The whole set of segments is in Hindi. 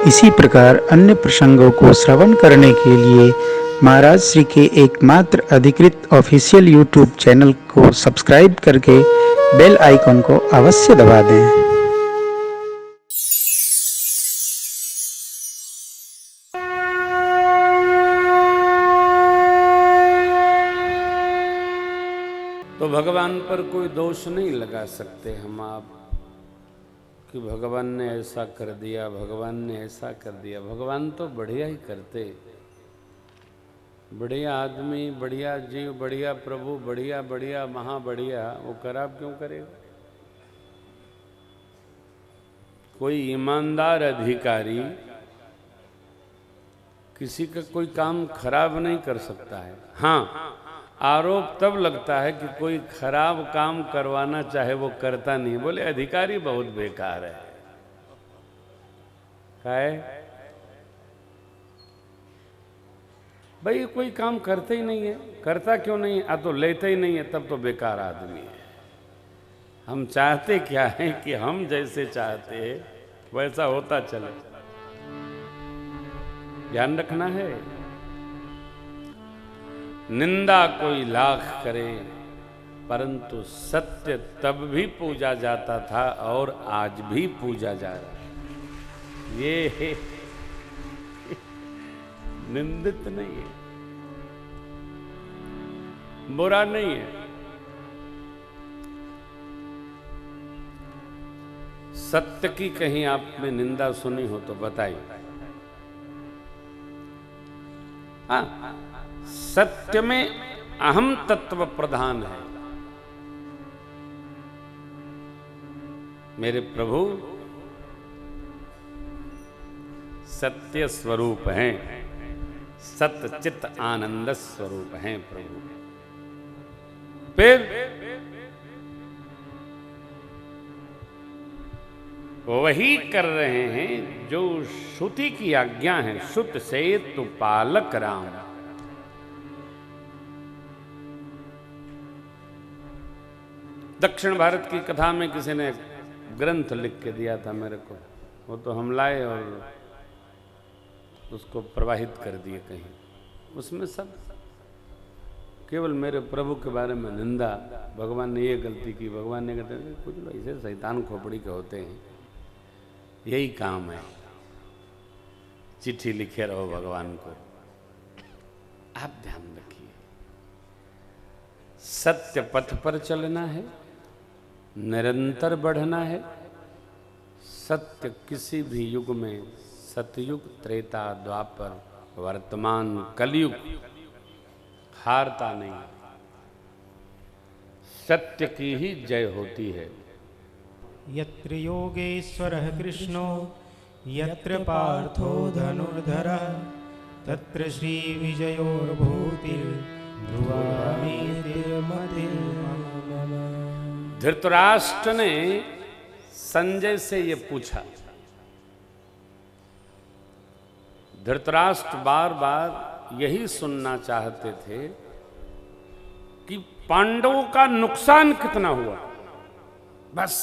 इसी प्रकार अन्य प्रसंगों को श्रवण करने के लिए महाराज श्री के एकमात्र अधिकृत ऑफिशियल यूट्यूब चैनल को सब्सक्राइब करके बेल आइकन को अवश्य दबा दें। तो भगवान पर कोई दोष नहीं लगा सकते हम आप कि भगवान ने ऐसा कर दिया, भगवान ने ऐसा कर दिया। भगवान तो बढ़िया ही करते, बढ़िया आदमी, बढ़िया जीव, बढ़िया प्रभु, बढ़िया बढ़िया महा बढ़िया, वो खराब क्यों करेगा? कोई ईमानदार अधिकारी किसी का कोई काम खराब नहीं कर सकता है। हाँ, आरोप तब लगता है कि कोई खराब काम करवाना चाहे वो करता नहीं। बोले अधिकारी बहुत बेकार है। क्या है भाई? कोई काम करते ही नहीं है। करता क्यों नहीं है? तो लेते ही नहीं है, तब तो बेकार आदमी है। हम चाहते क्या है कि हम जैसे चाहते हैं वैसा होता चले। ध्यान रखना है। निंदा कोई लाख करे परंतु सत्य तब भी पूजा जाता था और आज भी पूजा जा रहा है। ये निंदित नहीं है, बुरा नहीं है। सत्य की कहीं आपने निंदा सुनी हो तो बताइए। हाँ, सत्य में अहम तत्व प्रधान है। मेरे प्रभु सत्य स्वरूप हैं, सत्य चित्त आनंद स्वरूप हैं प्रभु। फिर वही कर रहे हैं जो श्रुति की आज्ञा है। श्रुत से तु पालक राम। दक्षिण भारत की कथा में किसी ने ग्रंथ लिख के दिया था मेरे को, वो तो हम लाए और उसको प्रवाहित कर दिए कहीं। उसमें सब केवल मेरे प्रभु के बारे में निंदा, भगवान ने ये गलती की, भगवान ने कहते हैं कुछ लोग ऐसे शैतान खोपड़ी के होते हैं, यही काम है, चिट्ठी लिखे रहो भगवान को। आप ध्यान रखिए, सत्य पथ पर चलना है, निरंतर बढ़ना है। सत्य किसी भी युग में, सतयुग, त्रेता, द्वापर, वर्तमान, कलयुग, हारता नहीं। सत्य की ही जय होती है। यत्र योगेश्वरः कृष्णो यत्र पार्थो धनुर्धरः तत्र श्रीविजयोर्भूतिर्ध्रुवमेतिर्मतिर्मम। धृतराष्ट्र ने संजय से ये पूछा। धृतराष्ट्र बार बार यही सुनना चाहते थे कि पांडवों का नुकसान कितना हुआ, बस।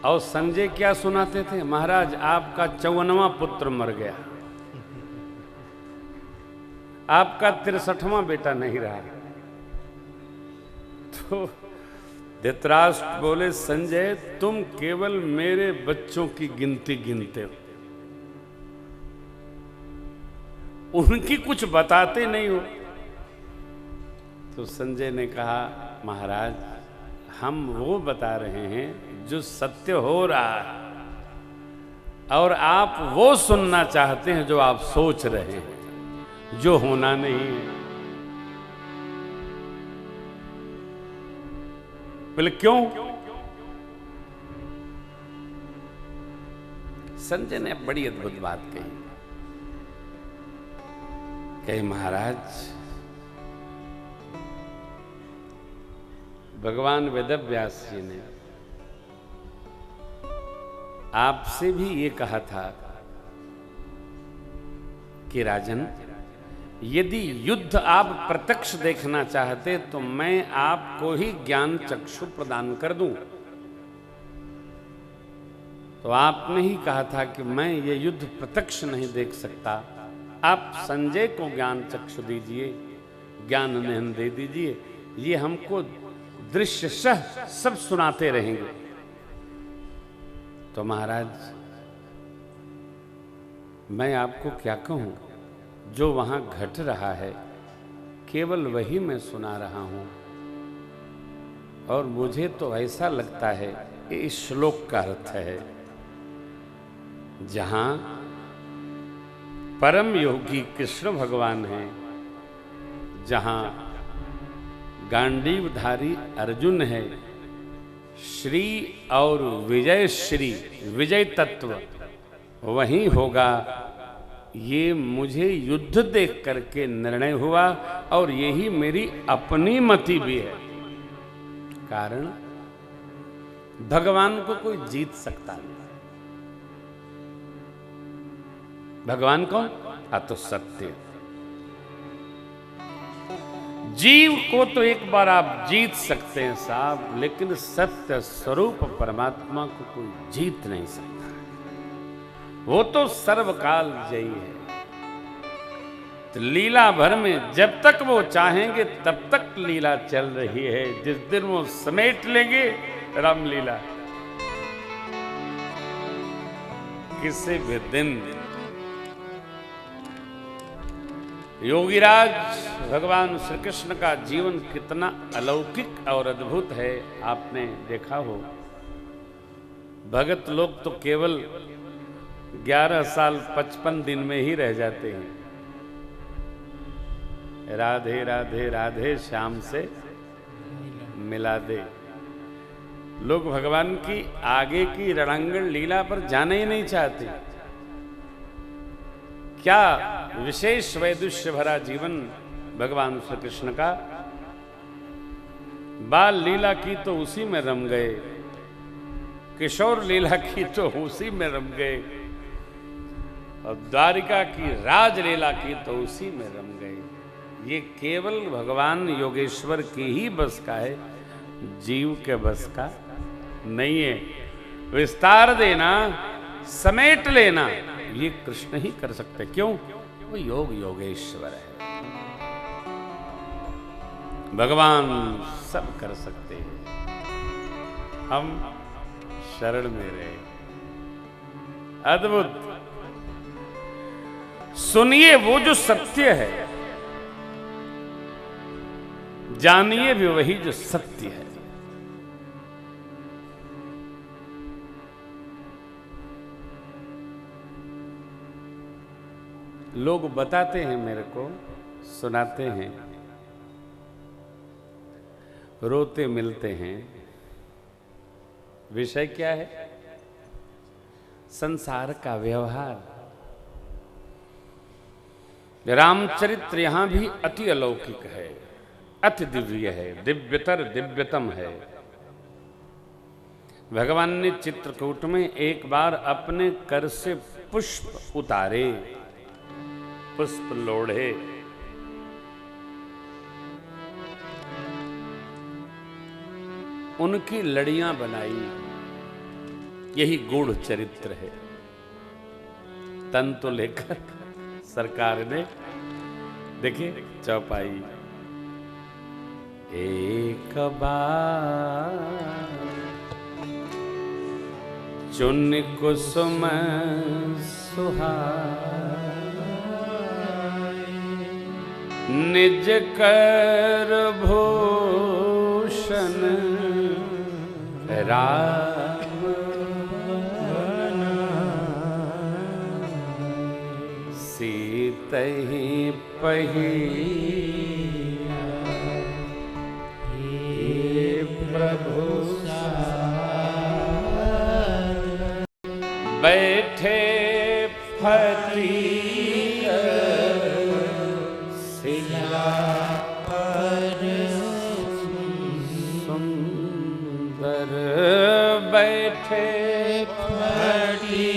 और संजय क्या सुनाते थे? महाराज आपका 54वां पुत्र मर गया, आपका 63वां बेटा नहीं रहा। तो धृतराष्ट्र बोले, संजय तुम केवल मेरे बच्चों की गिनती गिनते हो, उनकी कुछ बताते नहीं हो। तो संजय ने कहा, महाराज हम वो बता रहे हैं जो सत्य हो रहा है, और आप वो सुनना चाहते हैं जो आप सोच रहे हैं, जो होना नहीं है। बोले क्यों? संजय ने बड़ी अद्भुत बात कही, महाराज भगवान वेदव्यास जी ने आपसे भी ये कहा था कि राजन यदि युद्ध आप प्रत्यक्ष देखना चाहते तो मैं आपको ही ज्ञान चक्षु प्रदान कर दूं। तो आपने ही कहा था कि मैं ये युद्ध प्रत्यक्ष नहीं देख सकता, आप संजय को ज्ञान चक्षु दीजिए, ज्ञान नयन दे दीजिए, ये हमको दृश्यशः सब सुनाते रहेंगे। तो महाराज मैं आपको क्या कहूं, जो वहां घट रहा है केवल वही मैं सुना रहा हूं, और मुझे तो ऐसा लगता है कि इस श्लोक का अर्थ है, जहां परम योगी कृष्ण भगवान हैं, जहां गांडीवधारी अर्जुन है, श्री और विजय श्री विजय तत्व वहीं होगा। ये मुझे युद्ध देख करके निर्णय हुआ, और यही मेरी अपनी मति भी है। कारण भगवान को कोई जीत सकता नहीं। भगवान कौन? तो सत्य। जीव को तो एक बार आप जीत सकते हैं साहब, लेकिन सत्य स्वरूप परमात्मा को कोई जीत नहीं सकता। वो तो सर्वकाल जयी है। तो लीला भर में जब तक वो चाहेंगे तब तक लीला चल रही है। जिस दिन वो समेट लेंगे रामलीला, किसी भी दिन योगीराज भगवान श्री कृष्ण का जीवन कितना अलौकिक और अद्भुत है, आपने देखा हो। भगत लोग तो केवल 11 साल 55 दिन में ही रह जाते हैं। राधे राधे राधे श्याम से मिला दे। लोग भगवान की आगे की रणांगण लीला पर जाना ही नहीं चाहते। क्या विशेष वैदुष्य भरा जीवन भगवान श्री कृष्ण का। बाल लीला की तो उसी में रम गए, किशोर लीला की तो उसी में रम गए, और द्वारिका की राजलीला की तो उसी में रम गए। ये केवल भगवान योगेश्वर की ही बस का है, जीव के बस का नहीं है। विस्तार देना, समेट लेना, ये कृष्ण ही कर सकते। क्यों? वो योग योगेश्वर है। भगवान सब कर सकते हैं, हम शरण में रहे। अद्भुत। सुनिए वो जो सत्य है, जानिए भी वही जो सत्य है। लोग बताते हैं मेरे को, सुनाते हैं, रोते मिलते हैं। विषय क्या है? संसार का व्यवहार। रामचरित्र यहां भी अति अलौकिक है, अति दिव्य है, दिव्यतर दिव्यतम है। भगवान ने चित्रकूट में एक बार अपने कर से पुष्प उतारे, पुष्प लोढ़े। उनकी लड़ियां बनाई। यही गूढ़ चरित्र है। तन तो लेकर सरकार ने देखिए चौपाई। एक बार चुन कुसुम सुहाए, निज कर भूषण राम सीतहि पहिया, हे प्रभु बैठे फरी बैठे फटी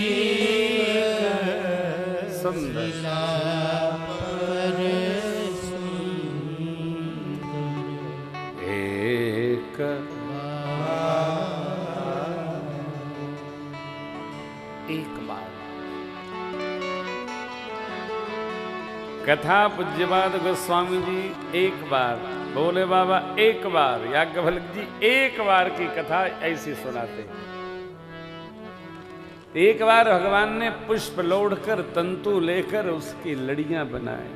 सुंदर एक बार। कथा पूज्यपाद गोस्वामी जी एक बार, बोले बाबा एक बार, याज्ञवल्क्य जी एक बार की कथा ऐसी सुनाते। एक बार भगवान ने पुष्प लोढ़कर तंतु लेकर उसकी लड़ियां बनाए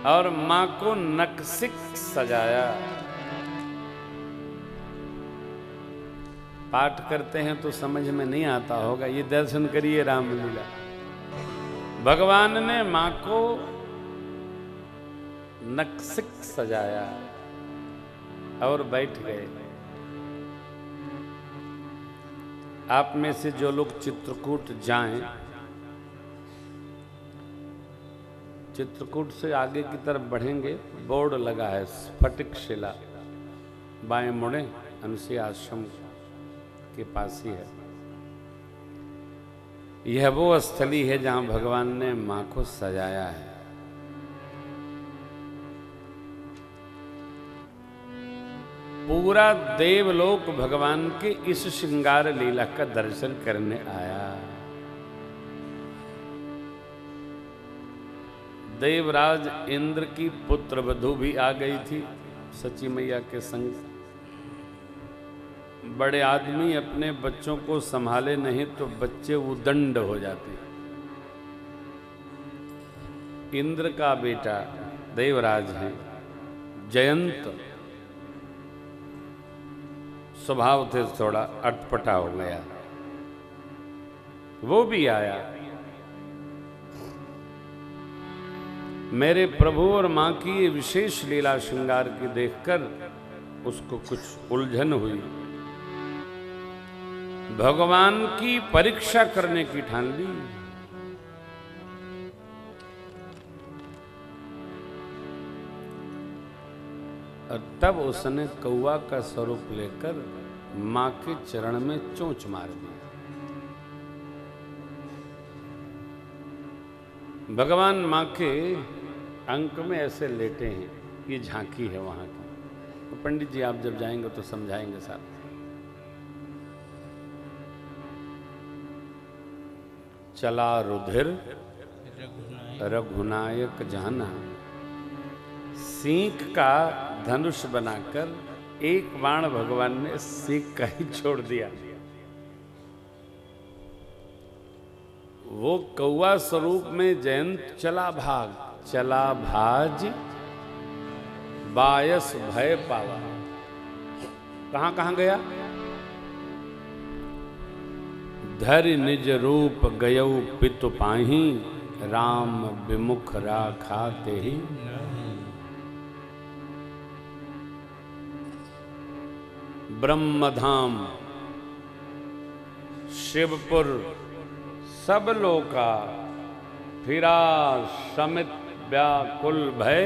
और मां को नक्सिक सजाया। पाठ करते हैं तो समझ में नहीं आता होगा, ये दर्शन करिए रामलीला। भगवान ने मां को नक्सिक सजाया और बैठ गए। आप में से जो लोग चित्रकूट जाएं, चित्रकूट से आगे की तरफ बढ़ेंगे, बोर्ड लगा है स्फटिक शिला, बाएं मुड़े अनुसुईया आश्रम के पास ही है। यह वो स्थली है जहां भगवान ने मां को सजाया है। पूरा देवलोक भगवान के इस श्रृंगार लीला का दर्शन करने आया। देवराज इंद्र की पुत्र वधू भी आ गई थी सची मैया के संग। बड़े आदमी अपने बच्चों को संभाले नहीं तो बच्चे उदंड हो जाते। इंद्र का बेटा देवराज है जयंत, स्वभाव से थोड़ा अटपटा हो गया, वो भी आया। मेरे प्रभु और मां की ये विशेष लीला श्रृंगार की देखकर उसको कुछ उलझन हुई। भगवान की परीक्षा करने की ठान ली। और तब उसने कौवा का स्वरूप लेकर मां के चरण में चोंच मार दी। भगवान मां के अंक में ऐसे लेटे हैं, ये झांकी है वहां की। तो पंडित जी आप जब जाएंगे तो समझाएंगे साथ। चला रुधिर रघुनायक जाना, सींग का धनुष बनाकर एक बाण भगवान ने सींग का ही छोड़ दिया। वो कौवा स्वरूप में जयंत चला भाग, चला भाज बायस भय पावा। कहां कहां गया? धरि निज रूप गयऊ पितु पाही, राम विमुख राखा तेहि। ब्रह्मधाम शिवपुर सब लोका, फिरा समित व्याकुल भय।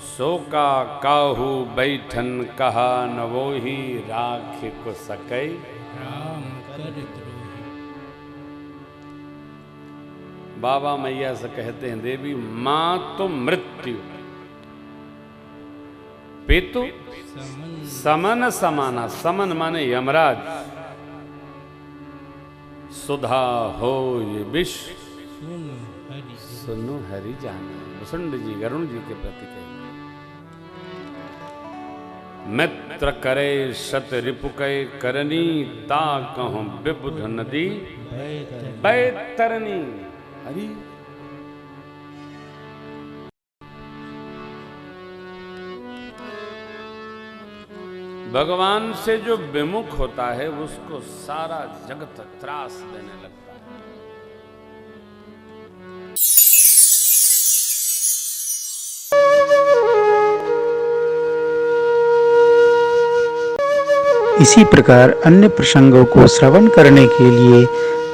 सोका काहू बैठन कहा न वोही, राख को सकै बाबा मैया से कहते हैं, देवी मां तो मृत्यु, पितु समन समाना। समन माने यमराज, सुधा हो ये विष, सुनो हरि जाना। वसुंड जी गरुण जी के प्रति कहेंगे। मित्र करे शत रिपुकै करनी, ता कहूं विबुध नदी बैतरनी। हरि भगवान से जो विमुख होता है उसको सारा जगत त्रास देने लगता है। इसी प्रकार अन्य प्रसंगों को श्रवण करने के लिए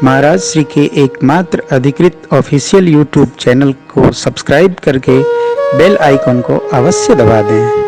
महाराज श्री के एकमात्र अधिकृत ऑफिशियल यूट्यूब चैनल को सब्सक्राइब करके बेल आइकन को अवश्य दबा दें।